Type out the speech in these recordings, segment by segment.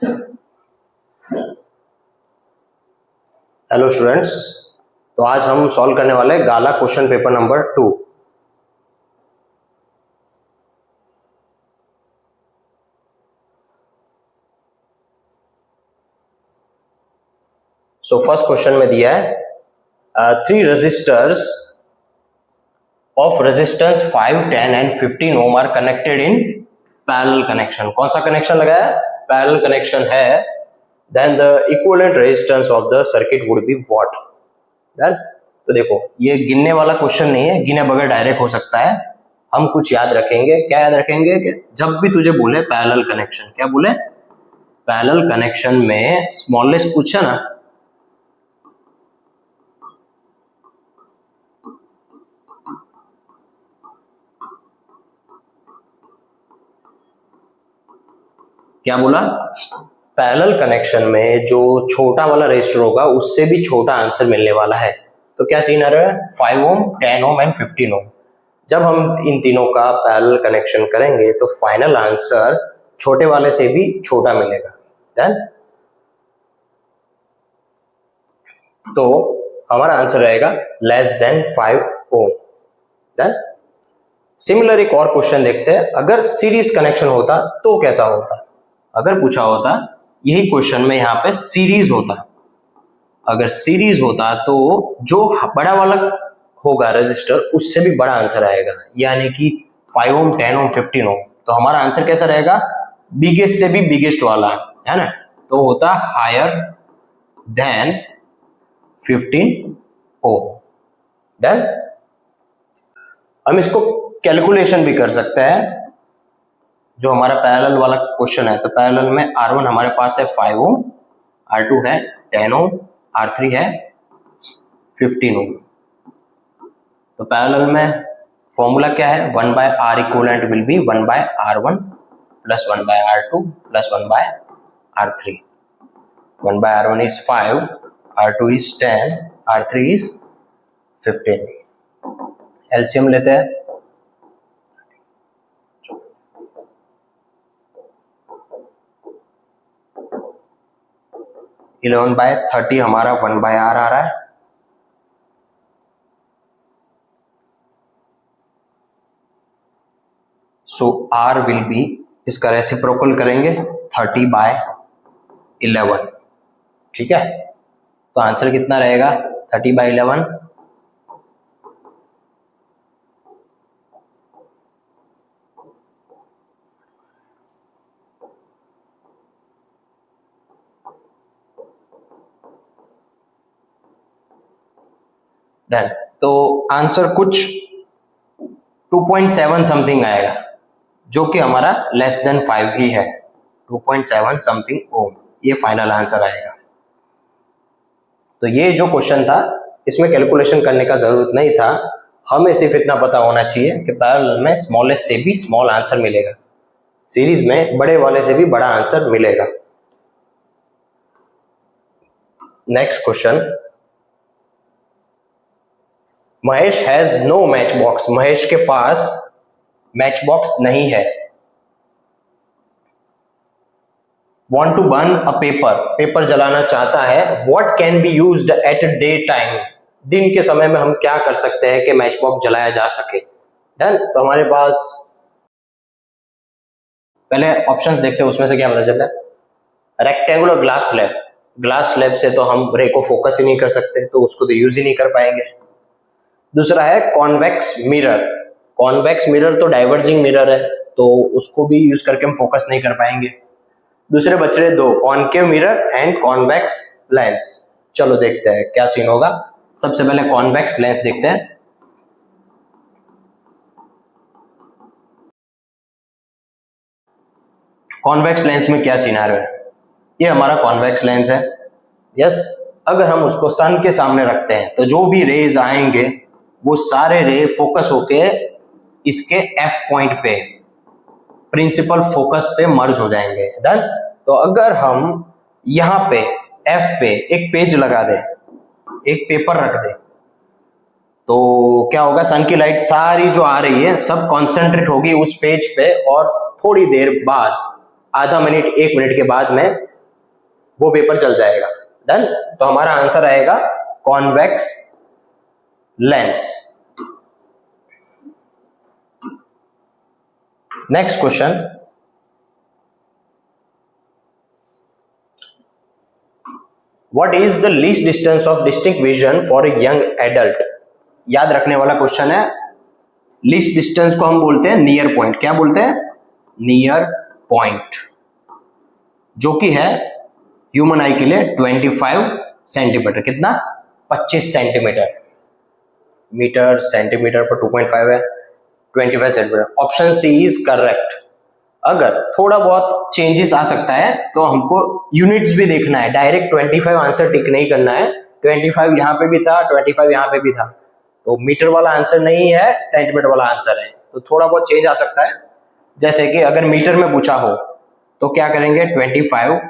Hello students, तो आज हम सॉल्व करने वाले हैं गाला question paper number 2। So first question में दिया है 3 resistors of resistance 5, 10 and 15 ohm are connected in parallel connection. कौन सा कनेक्शन लगाया है? पैरेलल कनेक्शन है। Then the equivalent resistance of the circuit would be what? तो देखो, ये गिनने वाला क्वेश्चन नहीं है, गिने बगैर डायरेक्ट हो सकता है। हम कुछ याद रखेंगे। क्या याद रखेंगे? कि जब भी तुझे बोले पैरेलल कनेक्शन, क्या बोले? पैरेलल कनेक्शन में स्मॉलेस्ट पूछा ना, क्या बोला? पैरेलल कनेक्शन में जो छोटा वाला रेजिस्टर होगा उससे भी छोटा आंसर मिलने वाला है। तो क्या सीन आ रहा है? 5 ओम, 10 ओम एंड 15 ओम। जब हम इन तीनों का पैरेलल कनेक्शन करेंगे तो फाइनल आंसर छोटे वाले से भी छोटा मिलेगा। डन? तो हमारा आंसर रहेगा लेस देन 5 ओम। डन? सिमिलर एक और क्वेश्चन देखते हैं। अगर सीरीज कनेक्शन होता तो कैसा होता? अगर पूछा होता यही क्वेश्चन में, यहाँ पे सीरीज होता, अगर सीरीज होता तो जो बड़ा वाला होगा रजिस्टर उससे भी बड़ा आंसर आएगा, यानी कि 5 ओम, 10 ओम, 15 ओम। तो हमारा आंसर कैसा रहेगा? बिगेस्ट से भी बिगेस्ट वाला, है ना? तो होता हायर देन 15 ओम। डन? हम इसको कैलकुलेशन भी कर सकते हैं। जो हमारा पैरेलल वाला क्वेश्चन है, तो पैरेलल में R1 हमारे पास है 5 ओम, R2 है 10 ओम, R3 है 15 ओम। तो पैरेलल में फॉर्मूला क्या है? 1 by R equivalent will be 1 by R1 plus 1 by R2 plus 1 by R3। 1 by R1 is 5, R2 is 10, R3 is 15। LCM लेते हैं। इलेवन बाय 30 हमारा 1 बाय R आ रहा है। सो R विल बी, इसका रेसिप्रोकल करेंगे 30 बाय 11। ठीक है, तो आंसर कितना रहेगा? 30 बाय 11। डन। तो आंसर कुछ 2.7 समथिंग आएगा, जो कि हमारा लेस देन 5 ही है। 2.7 समथिंग ओम, ये फाइनल आंसर आएगा। तो ये जो क्वेश्चन था, इसमें कैलकुलेशन करने का जरूरत नहीं था। हमें सिर्फ इतना पता होना चाहिए कि पैरेलल में स्मॉलेस्ट से भी स्मॉल आंसर मिलेगा, सीरीज में बड़े वाले से भी बड़ा आंसर मिलेगा। Next question, Mahesh has no match box. Mahesh के पास मैच बॉक्स नहीं है। Want to burn a paper, paper जलाना चाहता है। What can be used at day time? दिन के समय में हम क्या कर सकते हैं कि मैच बॉक्स जलाया जा सके? डन? तो हमारे पास पहले ऑप्शंस देखते हैं, उसमें से क्या पता चलता है? Rectangular glass slab. Glass slab से तो हम रे को फोकस ही नहीं कर सकते, तो उसको तो यूज ही नहीं कर पाएंगे। दूसरा है कॉन्वेक्स मिरर। कॉन्वेक्स मिरर तो डाइवर्जिंग मिरर है, तो उसको भी यूज करके हम फोकस नहीं कर पाएंगे। दूसरे बच रहे दो, concave mirror and convex lens. चलो देखते हैं क्या सीन होगा। सबसे पहले कॉन्वेक्स लेंस देखते हैं। कॉन्वेक्स लेंस में क्या सिनेरियो है? ये हमारा कॉन्वेक्स लेंस है। यस, अगर हम उसको सन के सामने रखते हैं तो जो भी रेज आएंगे वो सारे रे फोकस होके इसके एफ पॉइंट पे, प्रिंसिपल फोकस पे मर्ज हो जाएंगे। डन? तो अगर हम यहाँ पे एफ पे एक पेज लगा दें, एक पेपर रख दें, तो क्या होगा? सन की लाइट सारी जो आ रही है सब कॉन्सेंट्रेट होगी उस पेज पे, और थोड़ी देर बाद, आधा मिनट 1 मिनट के बाद में वो पेपर चल जाएगा। डन। तो हमारा आंसर आएगा convex lens. Next question, what is the least distance of distinct vision for a young adult. याद रखने वाला क्वेश्चन है। लीस्ट डिस्टेंस को हम बोलते हैं नियर पॉइंट। क्या बोलते हैं? नियर पॉइंट, जो कि है ह्यूमन आई के लिए 25 सेंटीमीटर। कितना? 25 सेंटीमीटर। मीटर सेंटीमीटर पर 2.5 है, 25 centimetre. Option C is correct. अगर थोड़ा बहुत चेंजेस आ सकता है तो हमको यूनिट्स भी देखना है। डायरेक्ट 25 आंसर टिक नहीं करना है। 25 यहाँ पे भी था, 25 यहाँ पे भी था, तो मीटर वाला आंसर नहीं है, सेंटीमीटर वाला आंसर है। तो थोड़ा बहुत चेंज आ सकता है। जैसे कि अगर मीटर में पूछा हो तो क्या करेंगे? 25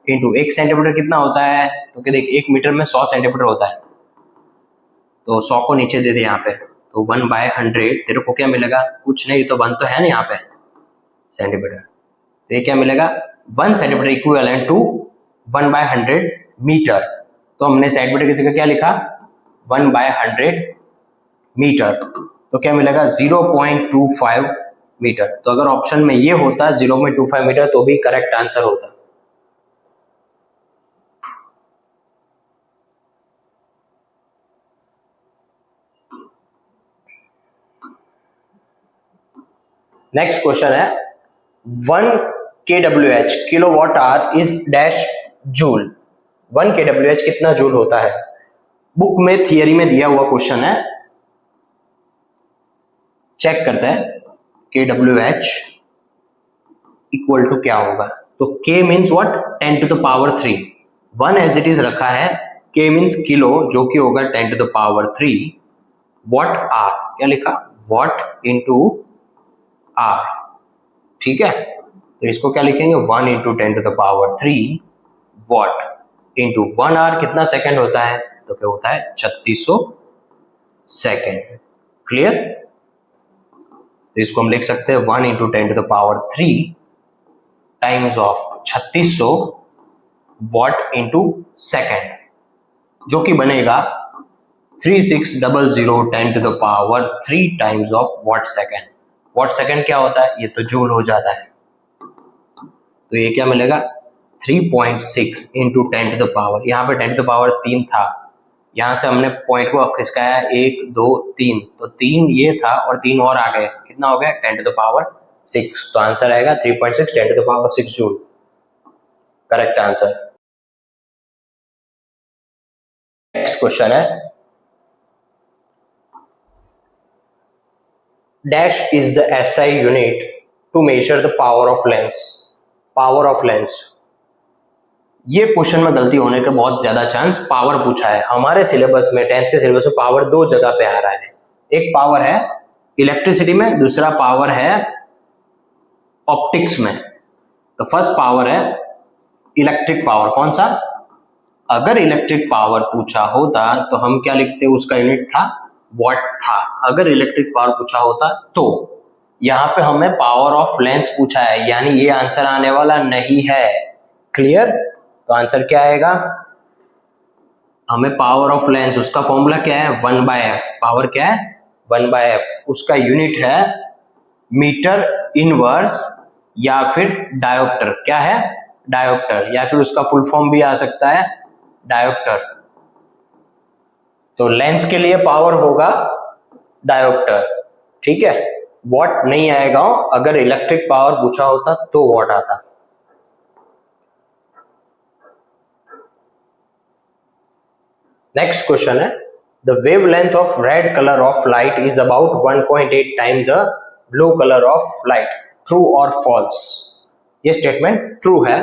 इंटू 1 सेंटीमीटर कितना होता है? तो क्या देख, 1 मीटर में 100 सेंटीमीटर होता है, तो 100 को नीचे दे दे यहाँ पे, तो 1/100 तेरे को क्या मिलेगा? कुछ नहीं, तो 1 तो है ना यहाँ पे सेंटीमीटर, तो ये क्या मिलेगा? 1 सेंटीमीटर इक्विवेलेंट टू 1/100 मीटर। तो हमने सेंटीमीटर की जगह क्या लिखा? 1/100 मीटर। तो क्या मिलेगा? 0.25 मीटर। तो अगर ऑप्शन में ये होता 0.25 मीटर तो भी करेक्ट आंसर होता। नेक्स्ट क्वेश्चन है 1 kWh kilowatt hour is dash joule. 1 kWh कितना जूल होता है? बुक में थियरी में दिया हुआ क्वेश्चन है, चेक करते हैं। kWh इक्वल टू क्या होगा? तो k means what? 10 to the power 3। 1 as it is रखा है, k मीन्स किलो, जो कि होगा 10 to the power 3। Watt hour क्या लिखा? Watt into hour. ठीक है, तो इसको क्या लिखेंगे? 1 into 10 to the power 3 watt into 1 hour कितना सेकेंड होता है? तो क्या होता है? 3600 सेकेंड। क्लियर? तो इसको हम लिख सकते हैं 1 into 10 to the power 3 times of 3600 watt into second, जो कि बनेगा 3600 10 to the power 3 times of watt second. Watt second क्या होता है? ये तो जूल हो जाता है। तो ये क्या मिलेगा? 3.6 इंटू 10 टू द पावर, यहाँ पे 10 टू द पावर 3 था, यहाँ से हमने पॉइंट को खिसकाया 1 2 3, तो 3 ये था और 3 और आ गए, कितना हो गया? 10 टू द पावर 6। तो आंसर आएगा 3.6 10 to the power 6 joule. Correct answer. Next question है dash is the SI unit to measure the power of lens. Power of lens, ये क्वेश्चन में गलती होने का बहुत ज्यादा चांस। पावर पूछा है हमारे सिलेबस में, 10th के सिलेबस में पावर 2 जगह पे आ रहा है। एक पावर है इलेक्ट्रिसिटी में, दूसरा पावर है ऑप्टिक्स में। तो फर्स्ट पावर है इलेक्ट्रिक पावर। कौन सा? अगर इलेक्ट्रिक पावर पूछा होता तो हम क्या लिखते? उसका यूनिट था वॉट था। अगर इलेक्ट्रिक पावर पूछा होता तो यहाँ पे हमें पावर ऑफ लेंस पूछा है, यानी ये आंसर आने वाला नहीं है। क्लियर? तो आंसर क्या आएगा? हमें पावर ऑफ लेंस, उसका फॉर्मूला क्या है? 1/f। पावर क्या है? 1/f। उसका यूनिट है मीटर इनवर्स या फिर डायोप्टर। क्या है? डायोप्टर, या फिर उसका फुल फॉर्म भी आ सकता है डायोप्टर। तो लेंस के लिए पावर होगा डायोप्टर। ठीक है, वॉट नहीं आएगा। अगर इलेक्ट्रिक पावर पूछा होता तो वॉट आता। नेक्स्ट क्वेश्चन है the wavelength of red colour of light is about 1.8 time the blue colour of light. True और फॉल्स? ये स्टेटमेंट ट्रू है।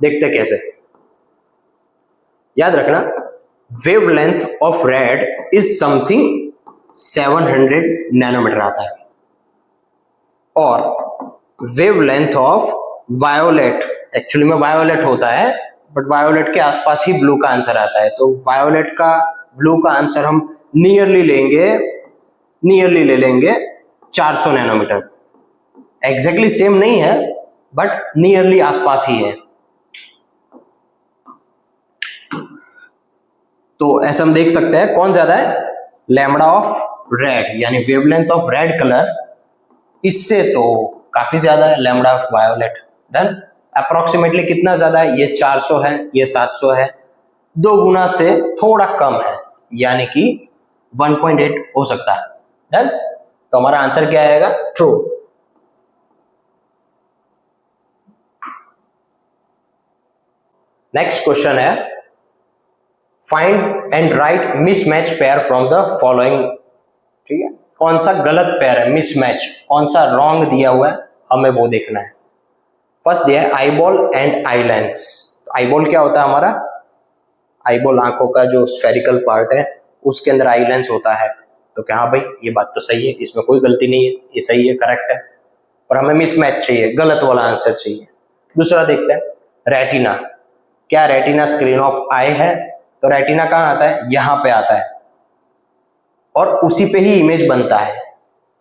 देखते कैसे। याद रखना, wavelength of red is something 700 nanometre आता है, और वेवलेंथ ऑफ वायोलेट एक्चुअली में वायोलेट होता है, बट वायोलेट के आसपास ही ब्लू का आंसर आता है। तो वायोलेट का ब्लू का आंसर हम नियरली ले लेंगे 400 नैनोमीटर। एग्जैक्टली सेम नहीं है, बट नियरली आसपास ही है। तो ऐसा हम देख सकते हैं कौन ज्यादा है, लैम्बडा ऑफ रेड यानी वेवलेंथ ऑफ रेड कलर, इससे तो काफी ज्यादा है lambda of violet. Done. Approximately कितना ज्यादा है, ये 400 है, ये 700 है, 2 गुना से थोड़ा कम है यानी कि 1.8 हो सकता है। डन। तो हमारा आंसर क्या आएगा, ट्रू। नेक्स्ट क्वेश्चन है, find and right mismatch pair from the following. ठीक है, कौन सा गलत पेयर है, मिसमैच, कौन सा रॉन्ग दिया हुआ है, हमें वो देखना है। फर्स्ट दिया है eyeball and eye lens. Eyeball क्या होता है हमारा, आईबॉल आंखों का जो स्फेरिकल पार्ट है, उसके अंदर आई लेंस होता है। तो क्या, हाँ भाई ये बात तो सही है, इसमें कोई गलती नहीं है, ये सही है, करेक्ट है। और हमें मिसमैच चाहिए, गलत वाला आंसर चाहिए। दूसरा देखते हैं, रेटिना। क्या रेटिना स्क्रीन ऑफ आई है, तो रेटिना कहाँ आता है, यहां पे आता है और उसी पे ही इमेज बनता है,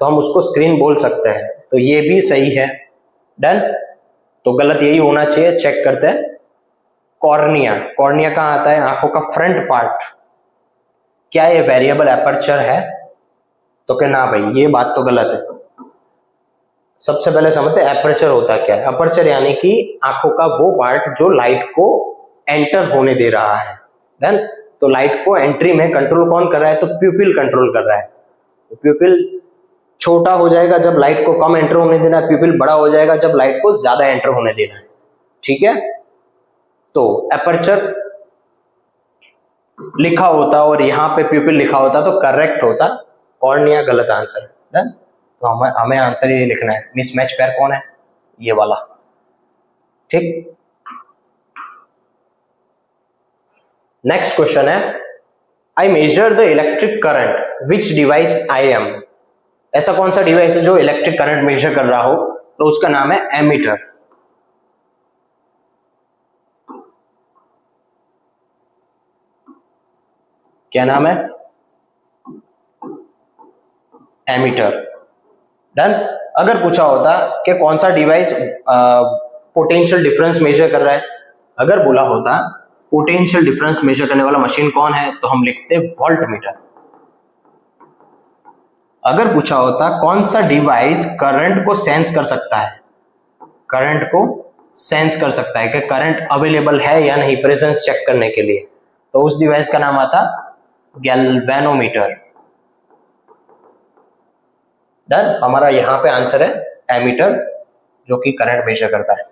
तो हम उसको स्क्रीन बोल सकते हैं, तो ये भी सही है। डन। तो गलत यही होना चाहिए। चेक करते हैं, कॉर्निया। कॉर्निया कहाँ आता है, आंखों का फ्रंट पार्ट। क्या ये वेरिएबल एपर्चर है, तो क्या ना भाई ये बात तो गलत है। सबसे पहले समझते हैं एपर्चर होता क्या है। एपर्चर यानी कि आंखों का वो पार्ट जो लाइट को एंटर होने दे रहा है। डन। तो लाइट को एंट्री में कंट्रोल कौन कर रहा है, तो प्यूपिल कंट्रोल कर रहा है। तो प्यूपिल छोटा हो जाएगा जब लाइट को कम एंटर होने देना है, प्यूपिल बड़ा हो जाएगा जब लाइट को ज्यादा एंटर होने देना है। ठीक है, तो एपर्चर लिखा होता और यहां पे प्यूपिल लिखा होता तो करेक्ट होता, कॉर्निया गलत आंसर है। तो हमें आंसर ये लिखना है, मिसमैच पेयर कौन है, ये वाला। ठीक। नेक्स्ट क्वेश्चन है, I measure the electric current which device I am. ऐसा कौन सा डिवाइस है जो इलेक्ट्रिक करंट मेजर कर रहा हो, तो उसका नाम है एमीटर। क्या नाम है, एमीटर। डन। अगर पूछा होता कि कौन सा डिवाइस पोटेंशियल डिफरेंस मेजर कर रहा है, अगर बोला होता पोटेंशियल डिफरेंस मेजर करने वाला मशीन कौन है, तो हम लिखते वोल्ट मीटर। अगर पूछा होता कौन सा डिवाइस करंट को सेंस कर सकता है, करंट को सेंस कर सकता है कि करंट अवेलेबल है या नहीं, प्रेजेंस चेक करने के लिए, तो उस डिवाइस का नाम आता गैल्वेनोमीटर। डन। हमारा यहां पे आंसर है एमीटर, जो कि करंट मेजर करता है।